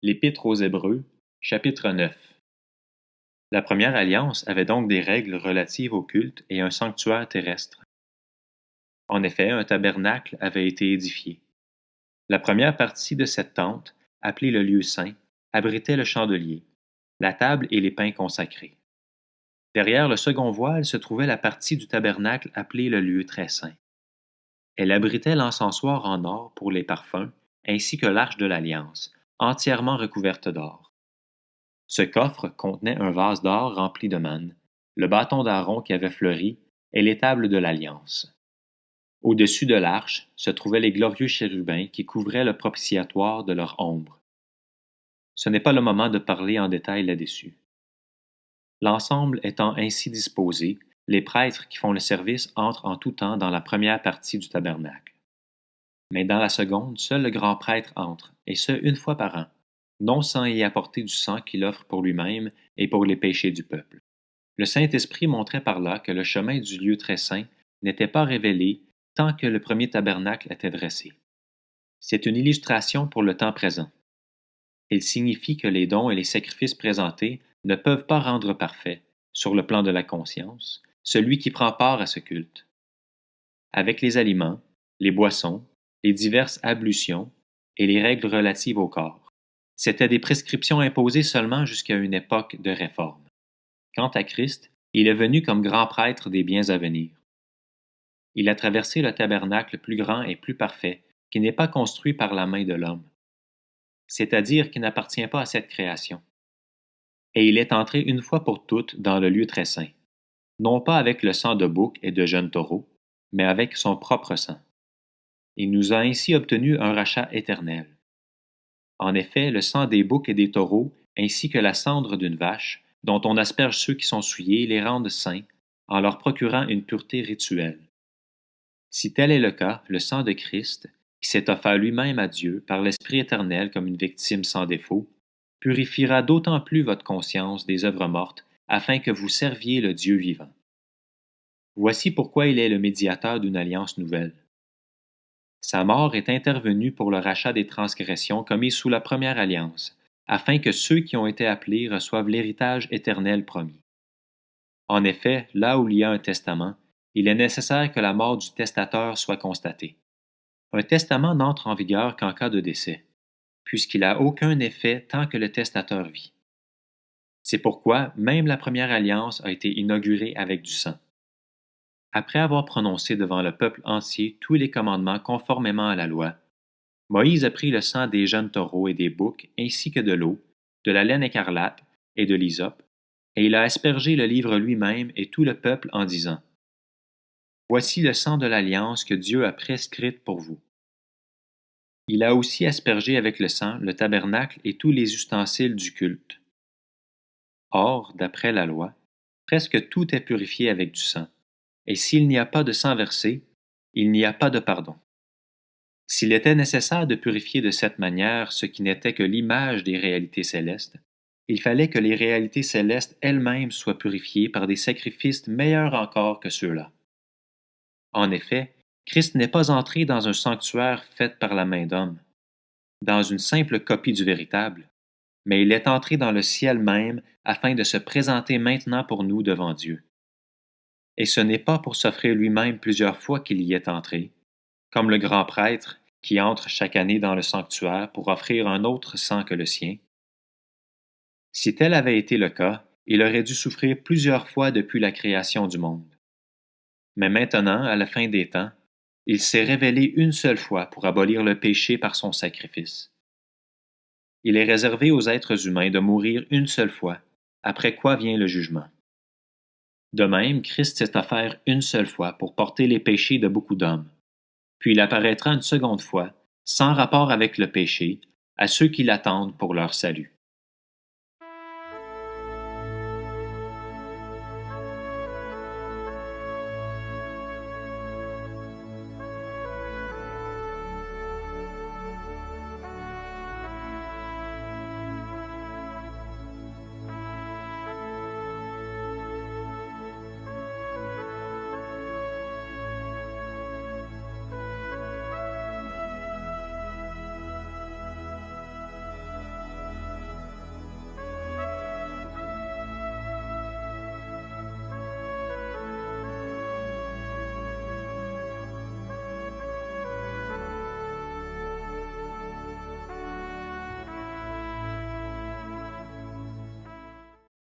L'Épître aux Hébreux, chapitre 9. La première alliance avait donc des règles relatives au culte et un sanctuaire terrestre. En effet, un tabernacle avait été édifié. La première partie de cette tente, appelée le lieu saint, abritait le chandelier, la table et les pains consacrés. Derrière le second voile se trouvait la partie du tabernacle appelée le lieu très saint. Elle abritait l'encensoir en or pour les parfums, ainsi que l'arche de l'alliance, entièrement recouverte d'or. Ce coffre contenait un vase d'or rempli de manne, le bâton d'Aaron qui avait fleuri et l'étable de l'Alliance. Au-dessus de l'arche se trouvaient les glorieux chérubins qui couvraient le propitiatoire de leur ombre. Ce n'est pas le moment de parler en détail là-dessus. L'ensemble étant ainsi disposé, les prêtres qui font le service entrent en tout temps dans la première partie du tabernacle. Mais dans la seconde, seul le grand prêtre entre, et ce une fois par an, non sans y apporter du sang qu'il offre pour lui-même et pour les péchés du peuple. Le Saint-Esprit montrait par là que le chemin du lieu très saint n'était pas révélé tant que le premier tabernacle était dressé. C'est une illustration pour le temps présent. Il signifie que les dons et les sacrifices présentés ne peuvent pas rendre parfait, sur le plan de la conscience, celui qui prend part à ce culte. Avec les aliments, les boissons, les diverses ablutions et les règles relatives au corps, c'étaient des prescriptions imposées seulement jusqu'à une époque de réforme. Quant à Christ, il est venu comme grand prêtre des biens à venir. Il a traversé le tabernacle plus grand et plus parfait, qui n'est pas construit par la main de l'homme, c'est-à-dire qui n'appartient pas à cette création. Et il est entré une fois pour toutes dans le lieu très saint, non pas avec le sang de boucs et de jeunes taureaux, mais avec son propre sang. Il nous a ainsi obtenu un rachat éternel. En effet, le sang des boucs et des taureaux, ainsi que la cendre d'une vache, dont on asperge ceux qui sont souillés, les rendent saints, en leur procurant une pureté rituelle. Si tel est le cas, le sang de Christ, qui s'est offert lui-même à Dieu par l'Esprit éternel comme une victime sans défaut, purifiera d'autant plus votre conscience des œuvres mortes, afin que vous serviez le Dieu vivant. Voici pourquoi il est le médiateur d'une alliance nouvelle. Sa mort est intervenue pour le rachat des transgressions commises sous la première alliance, afin que ceux qui ont été appelés reçoivent l'héritage éternel promis. En effet, là où il y a un testament, il est nécessaire que la mort du testateur soit constatée. Un testament n'entre en vigueur qu'en cas de décès, puisqu'il n'a aucun effet tant que le testateur vit. C'est pourquoi même la première alliance a été inaugurée avec du sang. Après avoir prononcé devant le peuple entier tous les commandements conformément à la loi, Moïse a pris le sang des jeunes taureaux et des boucs, ainsi que de l'eau, de la laine écarlate et de l'hysope, et il a aspergé le livre lui-même et tout le peuple en disant: Voici le sang de l'alliance que Dieu a prescrite pour vous. Il a aussi aspergé avec le sang le tabernacle et tous les ustensiles du culte. Or, d'après la loi, presque tout est purifié avec du sang, et s'il n'y a pas de sang versé, il n'y a pas de pardon. S'il était nécessaire de purifier de cette manière ce qui n'était que l'image des réalités célestes, il fallait que les réalités célestes elles-mêmes soient purifiées par des sacrifices meilleurs encore que ceux-là. En effet, Christ n'est pas entré dans un sanctuaire fait par la main d'homme, dans une simple copie du véritable, mais il est entré dans le ciel même afin de se présenter maintenant pour nous devant Dieu. Et ce n'est pas pour s'offrir lui-même plusieurs fois qu'il y est entré, comme le grand prêtre qui entre chaque année dans le sanctuaire pour offrir un autre sang que le sien. Si tel avait été le cas, il aurait dû souffrir plusieurs fois depuis la création du monde. Mais maintenant, à la fin des temps, il s'est révélé une seule fois pour abolir le péché par son sacrifice. Il est réservé aux êtres humains de mourir une seule fois, après quoi vient le jugement. De même, Christ s'est offert une seule fois pour porter les péchés de beaucoup d'hommes. Puis il apparaîtra une seconde fois, sans rapport avec le péché, à ceux qui l'attendent pour leur salut.